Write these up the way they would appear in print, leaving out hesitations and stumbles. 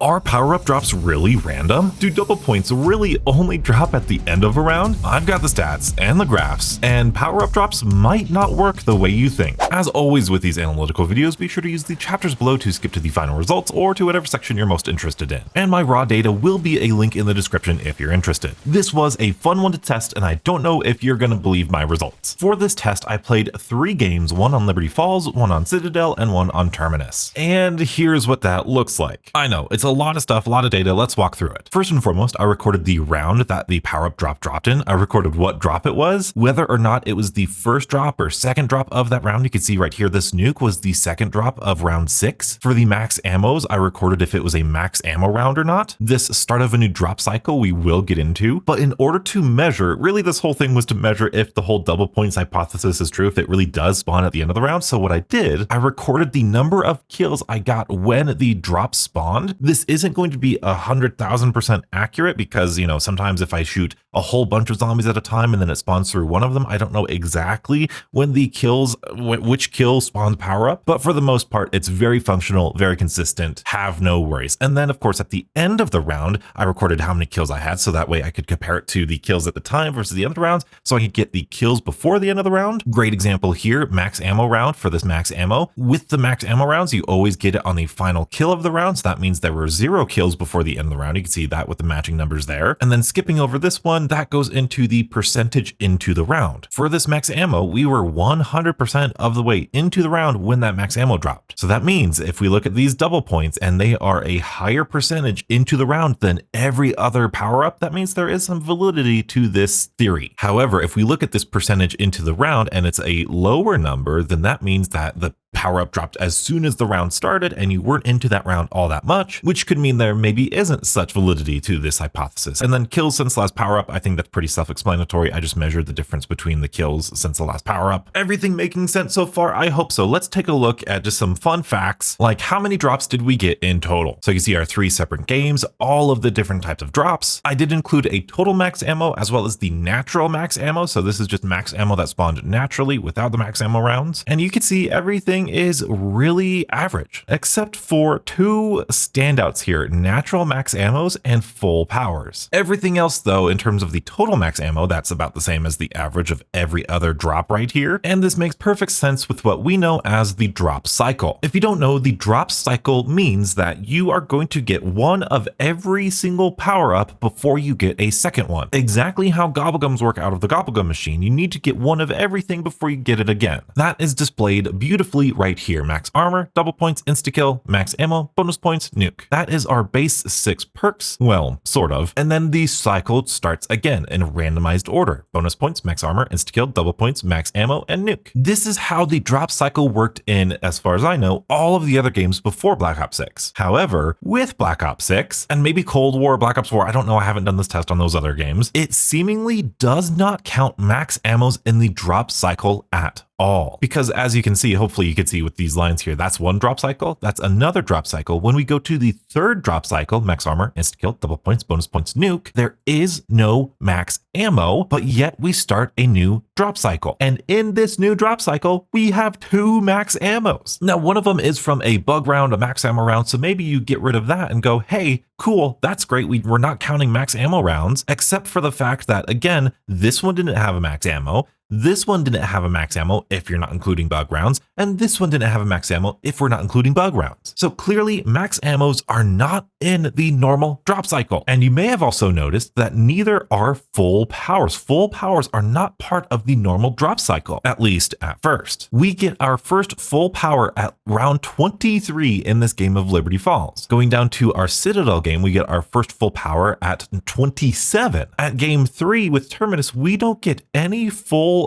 Are power-up drops really random? Do double points really only drop at the end of a round? I've got the stats and the graphs, and power-up drops might not work the way you think. As always with these analytical videos, be sure to use the chapters below to skip to the final results or to whatever section you're most interested in. And my raw data will be a link in the description if you're interested. This was a fun one to test, and I don't know if you're gonna believe my results. For this test, I played 3 games, one on Liberty Falls, one on Citadel, and one on Terminus. And here's what that looks like. I know, it's a lot of stuff, a lot of data. Let's walk through it. First and foremost, I recorded the round that the power-up drop dropped in. I recorded what drop it was, whether or not it was the first drop or second drop of that round. You can see right here, this nuke was the second drop of round 6. For the max ammos, I recorded if it was a max ammo round or not. This start of a new drop cycle we will get into, but in order to measure, really this whole thing was to measure if the whole double points hypothesis is true, if it really does spawn at the end of the round. So what I did, I recorded the number of kills I got when the drop spawned. This isn't going to be 100,000% accurate because, you know, sometimes if I shoot a whole bunch of zombies at a time and then it spawns through one of them, I don't know exactly when the kills, which kill spawns power up, but for the most part, it's very functional, very consistent, have no worries. And then of course, at the end of the round, I recorded how many kills I had. So that way I could compare it to the kills at the time versus the end of the rounds. So I could get the kills before the end of the round. Great example here, max ammo round for this max ammo. With the max ammo rounds, you always get it on the final kill of the round. So that means there were 0 kills before the end of the round. You can see that with the matching numbers there. And then skipping over this one, that goes into the percentage into the round. For this max ammo, we were 100% of the way into the round when that max ammo dropped. So that means if we look at these double points and they are a higher percentage into the round than every other power up, that means there is some validity to this theory. However, if we look at this percentage into the round and it's a lower number, then that means that the power up dropped as soon as the round started and you weren't into that round all that much, which could mean there maybe isn't such validity to this hypothesis. And then kills since the last power up, I think that's pretty self-explanatory. I just measured the difference between the kills since the last power up. Everything making sense so far? I hope so. Let's take a look at just some fun facts, like how many drops did we get in total? So you see our 3 separate games, all of the different types of drops. I did include a total max ammo as well as the natural max ammo. So this is just max ammo that spawned naturally without the max ammo rounds. And you can see everything is really average, except for 2 standouts here, natural max ammos and full powers. Everything else though, in terms of the total max ammo, that's about the same as the average of every other drop right here. And this makes perfect sense with what we know as the drop cycle. If you don't know, the drop cycle means that you are going to get one of every single power up before you get a second one. Exactly how gobblegums work out of the gobblegum machine. You need to get one of everything before you get it again. That is displayed beautifully right here. Max armor, double points, insta-kill, max ammo, bonus points, nuke. That is our base 6 perks. Well, sort of. And then the cycle starts again in randomized order. Bonus points, max armor, insta-kill, double points, max ammo, and nuke. This is how the drop cycle worked in, as far as I know, all of the other games before Black Ops 6. However, with Black Ops 6, and maybe Cold War, Black Ops 4, I don't know, I haven't done this test on those other games, it seemingly does not count max ammos in the drop cycle at all. Because as you can see, hopefully you can see with these lines here, that's one drop cycle, that's another drop cycle. When we go to the third drop cycle, max armor, insta-kill, double points, bonus points, nuke, there is no max ammo, but yet we start a new drop cycle. And in this new drop cycle, we have 2 max ammos. Now, one of them is from a bug round, a max ammo round, so maybe you get rid of that and go, hey, cool, that's great. We're not counting max ammo rounds, except for the fact that, again, this one didn't have a max ammo. This one didn't have a max ammo if you're not including bug rounds, and this one didn't have a max ammo if we're not including bug rounds. So clearly max ammos are not in the normal drop cycle. And you may have also noticed that neither are full powers. Full powers are not part of the normal drop cycle, at least at first. We get our first full power at round 23 in this game of Liberty Falls. Going down to our Citadel game, we get our first full power at 27. At game 3 with Terminus, we don't get any full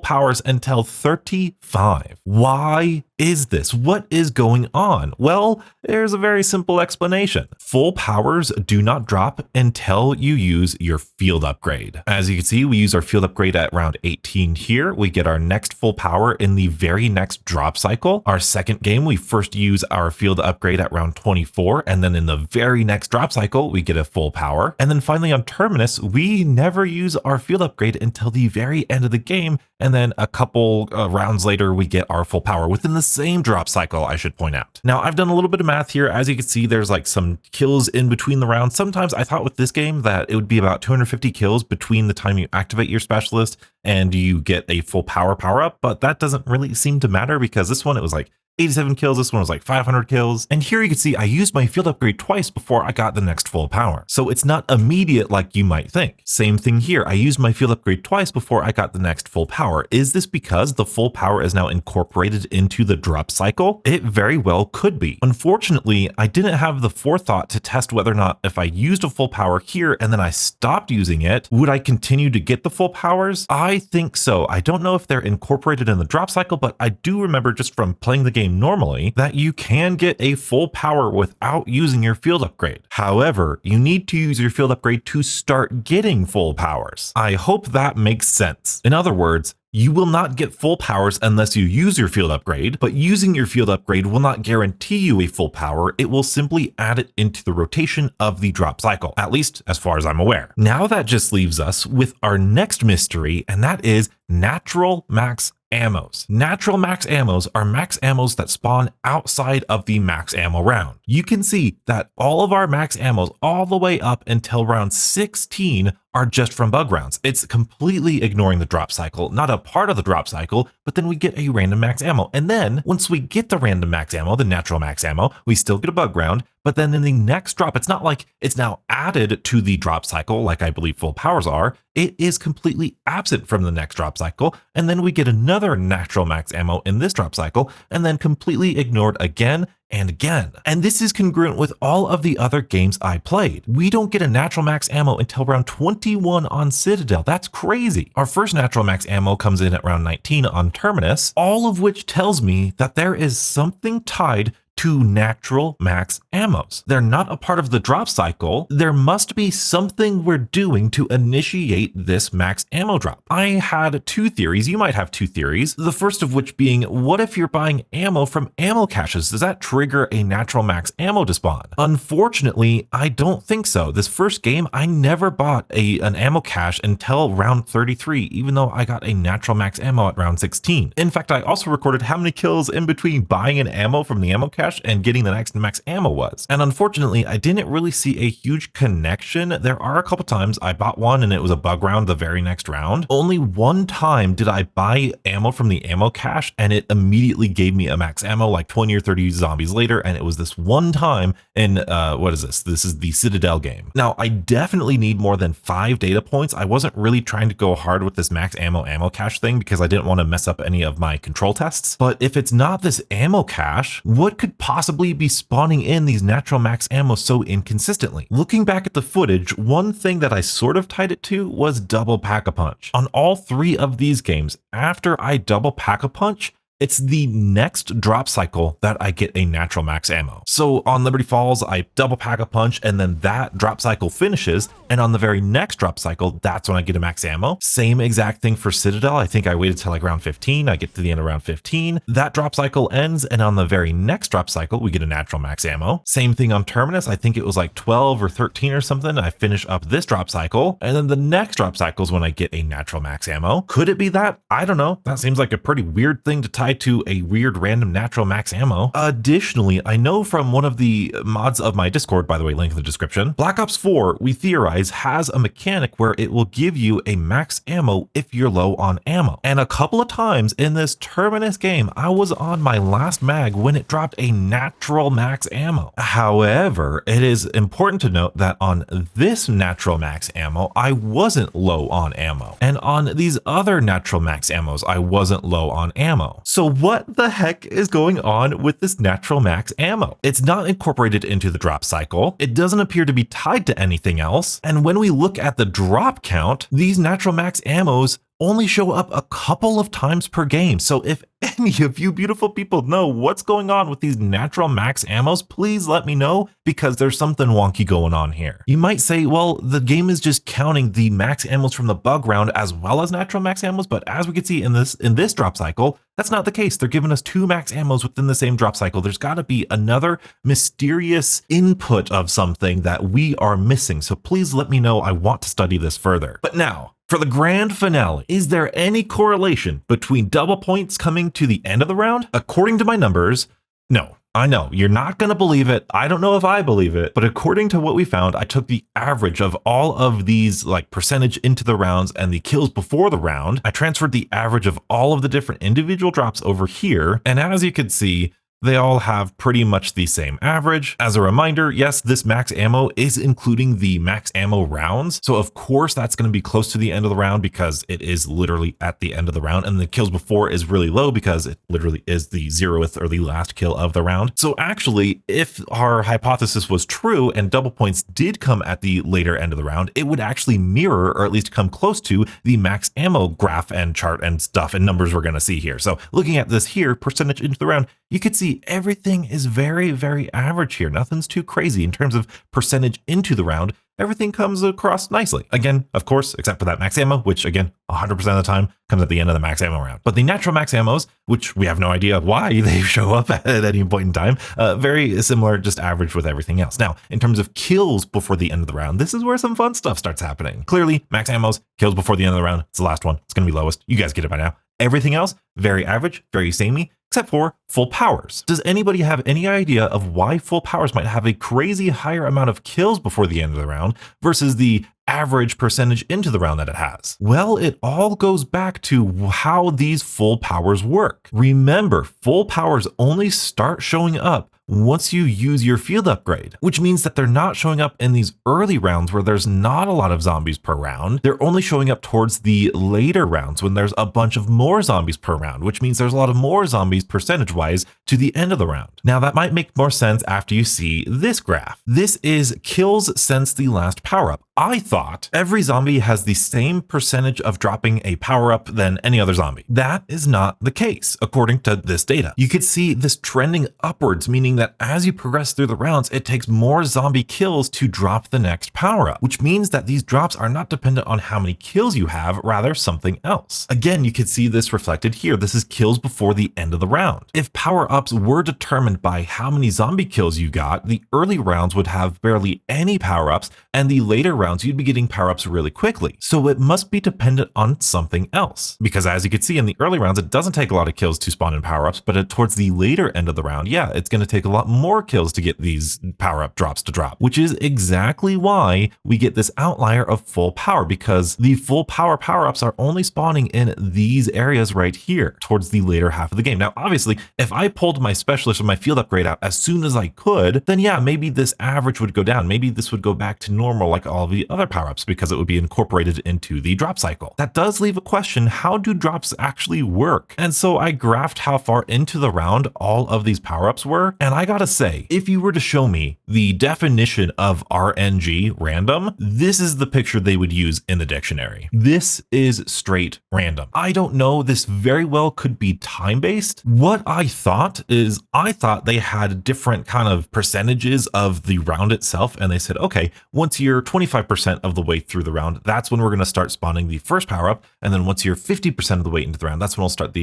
powers until 35. Why is this? What is going on? Well, there's a very simple explanation. Full powers do not drop until you use your field upgrade. As you can see, we use our field upgrade at round 18 here. We get our next full power in the very next drop cycle. Our second game, we first use our field upgrade at round 24, and then in the very next drop cycle, we get a full power. And then finally on Terminus, we never use our field upgrade until the very end of the game, and then a couple rounds later, we get our full power within the same drop cycle, I should point out. Now, I've done a little bit of math here. As you can see, there's like some kills in between the rounds. Sometimes I thought with this game that it would be about 250 kills between the time you activate your specialist and you get a full power up, but that doesn't really seem to matter because this one, it was like 87 kills, this one was like 500 kills. And here you can see I used my field upgrade twice before I got the next full power. So it's not immediate like you might think. Same thing here, I used my field upgrade twice before I got the next full power. Is this because the full power is now incorporated into the drop cycle? It very well could be. Unfortunately, I didn't have the forethought to test whether or not if I used a full power here and then I stopped using it, would I continue to get the full powers? I think so. I don't know if they're incorporated in the drop cycle, but I do remember just from playing the game normally that you can get a full power without using your field upgrade. However, you need to use your field upgrade to start getting full powers. I hope that makes sense. In other words, you will not get full powers unless you use your field upgrade, but using your field upgrade will not guarantee you a full power. It will simply add it into the rotation of the drop cycle, at least as far as I'm aware. Now that just leaves us with our next mystery, and that is natural max ammos. Natural max ammos are max ammos that spawn outside of the max ammo round. You can see that all of our max ammos all the way up until round 16 are just from bug rounds. It's completely ignoring the drop cycle, not a part of the drop cycle, but then we get a random max ammo. And then once we get the random max ammo, the natural max ammo, we still get a bug round. But then in the next drop, it's not like it's now added to the drop cycle, like I believe full powers are. It is completely absent from the next drop cycle. And then we get another natural max ammo in this drop cycle, and then completely ignored again and again. And this is congruent with all of the other games I played. We don't get a natural max ammo until round 21 on Citadel. That's crazy. Our first natural max ammo comes in at round 19 on Terminus, all of which tells me that there is something tied to natural max ammos. They're not a part of the drop cycle. There must be something we're doing to initiate this max ammo drop. I had two theories. You might have two theories. The first of which being, what if you're buying ammo from ammo caches? Does that trigger a natural max ammo to spawn? Unfortunately, I don't think so. This first game, I never bought an ammo cache until round 33, even though I got a natural max ammo at round 16. In fact, I also recorded how many kills in between buying an ammo from the ammo cache and getting the next max ammo was. And unfortunately, I didn't really see a huge connection. There are a couple times I bought one and it was a bug round the very next round. Only one time did I buy ammo from the ammo cache and it immediately gave me a max ammo like 20 or 30 zombies later. And it was this one time in, what is this? This is the Citadel game. Now, I definitely need more than 5 data points. I wasn't really trying to go hard with this max ammo cache thing because I didn't want to mess up any of my control tests. But if it's not this ammo cache, what could possibly be spawning in these natural max ammo so inconsistently? Looking back at the footage, one thing that I sort of tied it to was double pack-a-punch. On all 3 of these games, after I double pack-a-punch, it's the next drop cycle that I get a natural max ammo. So on Liberty Falls, I double pack a punch and then that drop cycle finishes. And on the very next drop cycle, that's when I get a max ammo. Same exact thing for Citadel. I think I waited till like round 15. I get to the end of round 15. That drop cycle ends. And on the very next drop cycle, we get a natural max ammo. Same thing on Terminus. I think it was like 12 or 13 or something. I finish up this drop cycle. And then the next drop cycle is when I get a natural max ammo. Could it be that? I don't know. That seems like a pretty weird thing to tie to a weird random natural max ammo. Additionally, I know from one of the mods of my Discord, by the way, link in the description, Black Ops 4, we theorize, has a mechanic where it will give you a max ammo if you're low on ammo. And a couple of times in this Terminus game, I was on my last mag when it dropped a natural max ammo. However, it is important to note that on this natural max ammo, I wasn't low on ammo. And on these other natural max ammos, I wasn't low on ammo. So what the heck is going on with this natural max ammo? It's not incorporated into the drop cycle. It doesn't appear to be tied to anything else. And when we look at the drop count, these natural max ammos only show up a couple of times per game. So if any of you beautiful people know what's going on with these natural max ammos, please let me know, because there's something wonky going on here. You might say, well, the game is just counting the max ammos from the bug round as well as natural max ammos, but as we can see in this drop cycle, that's not the case. They're giving us 2 max ammos within the same drop cycle. There's got to be another mysterious input of something that we are missing. So please let me know. I want to study this further. But now, For the grand finale, is there any correlation between double points coming to the end of the round? According to my numbers, no. I know, you're not going to believe it. I don't know if I believe it, but according to what we found, I took the average of all of these like percentage into the rounds and the kills before the round. I transferred the average of all of the different individual drops over here. And as you can see, they all have pretty much the same average. As a reminder, yes, this max ammo is including the max ammo rounds. So of course that's going to be close to the end of the round because it is literally at the end of the round, and the kills before is really low because it literally is the 0th or the last kill of the round. So actually, if our hypothesis was true and double points did come at the later end of the round, it would actually mirror or at least come close to the max ammo graph and chart and stuff and numbers we're going to see here. So looking at this here, percentage into the round, you could see everything is very, very average here. Nothing's too crazy in terms of percentage into the round. Everything comes across nicely. Again, of course, except for that max ammo, which again, 100% of the time comes at the end of the max ammo round. But the natural max ammos, which we have no idea why they show up at any point in time, very similar, just average with everything else. Now, in terms of kills before the end of the round, this is where some fun stuff starts happening. Clearly, max ammos, kills before the end of the round, it's the last one. It's going to be lowest. You guys get it by now. Everything else, very average, very samey, except for full powers. Does anybody have any idea of why full powers might have a crazy higher amount of kills before the end of the round versus the average percentage into the round that it has? Well, it all goes back to how these full powers work. Remember, full powers only start showing up once you use your field upgrade, which means that they're not showing up in these early rounds where there's not a lot of zombies per round. They're only showing up towards the later rounds when there's a bunch of more zombies per round, which means there's a lot of more zombies percentage-wise to the end of the round. Now, that might make more sense after you see this graph. This is kills since the last power-up. I thought every zombie has the same percentage of dropping a power-up than any other zombie. That is not the case, according to this data. You could see this trending upwards, meaning that as you progress through the rounds, it takes more zombie kills to drop the next power-up, which means that these drops are not dependent on how many kills you have, rather something else. Again, you could see this reflected here. This is kills before the end of the round. If power-ups were determined by how many zombie kills you got, the early rounds would have barely any power-ups, and the later rounds you'd be getting power-ups really quickly. So it must be dependent on something else. Because as you can see in the early rounds, it doesn't take a lot of kills to spawn in power-ups, but towards the later end of the round, yeah, it's going to take a lot more kills to get these power-up drops to drop, which is exactly why we get this outlier of full power, because the full power power-ups are only spawning in these areas right here towards the later half of the game. Now, obviously, if I pulled my specialist or my field upgrade out as soon as I could, then yeah, maybe this average would go down. Maybe this would go back to normal like all the other power-ups because it would be incorporated into the drop cycle. That does leave a question, how do drops actually work? And so I graphed how far into the round all of these power-ups were, and I gotta say, if you were to show me the definition of RNG, random, this is the picture they would use in the dictionary. This is straight random. I don't know, this very well could be time-based. What I thought is, I thought they had different kind of percentages of the round itself, and they said, okay, once you're 25% of the way through the round, that's when we're going to start spawning the first power-up, and then once you're 50% of the way into the round, that's when we'll start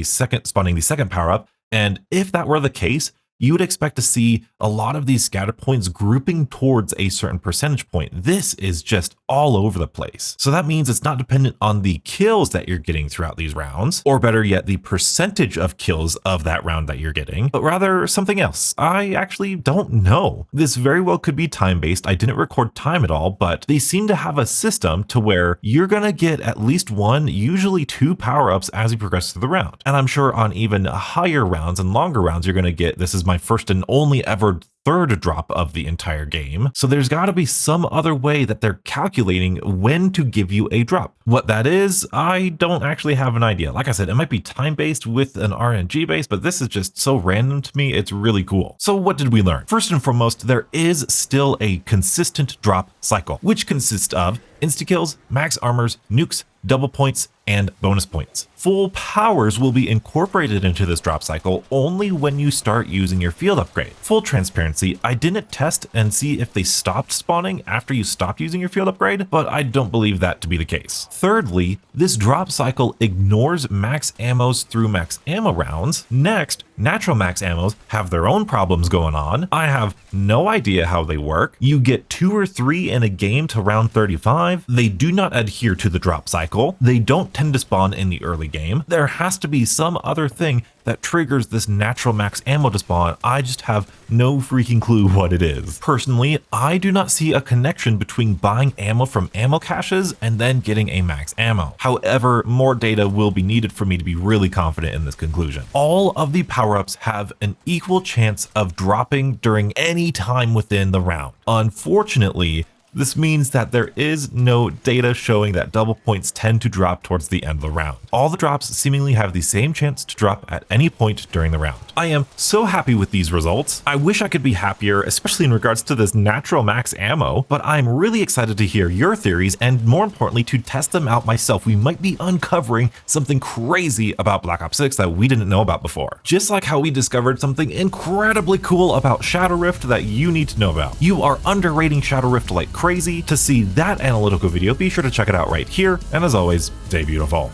spawning the second power-up. And if that were the case, you would expect to see a lot of these scatter points grouping towards a certain percentage point. This is just all over the place. So that means it's not dependent on the kills that you're getting throughout these rounds, or better yet, the percentage of kills of that round that you're getting, but rather something else. I actually don't know. This very well could be time-based. I didn't record time at all, but they seem to have a system to where you're gonna get at least one, usually two power-ups as you progress through the round. And I'm sure on even higher rounds and longer rounds, you're gonna get, this is my first and only ever third drop of the entire game. So there's got to be some other way that they're calculating when to give you a drop. What that is, I don't actually have an idea. Like I said, it might be time-based with an RNG base, but this is just so random to me. It's really cool. So what did we learn? First and foremost, there is still a consistent drop cycle, which consists of insta-kills, max armors, nukes, double points, and bonus points. Full powers will be incorporated into this drop cycle only when you start using your field upgrade. Full transparency, transparency, I didn't test and see if they stopped spawning after you stopped using your field upgrade, but I don't believe that to be the case. Thirdly, this drop cycle ignores max ammos through max ammo rounds. Next, natural max ammos have their own problems going on. I have no idea how they work. You get 2 or 3 in a game to round 35. They do not adhere to the drop cycle. They don't tend to spawn in the early game. There has to be some other thing that triggers this natural max ammo to spawn. I just have no freaking clue what it is. Personally, I do not see a connection between buying ammo from ammo caches and then getting a max ammo. However, more data will be needed for me to be really confident in this conclusion. All of the power-ups have an equal chance of dropping during any time within the round. Unfortunately, this means that there is no data showing that double points tend to drop towards the end of the round. All the drops seemingly have the same chance to drop at any point during the round. I am so happy with these results. I wish I could be happier, especially in regards to this natural max ammo, but I'm really excited to hear your theories and more importantly to test them out myself. We might be uncovering something crazy about Black Ops 6 that we didn't know about before. Just like how we discovered something incredibly cool about Shadow Rift that you need to know about. You are underrating Shadow Rift like crazy. To see that analytical video, be sure to check it out right here, and as always, stay beautiful.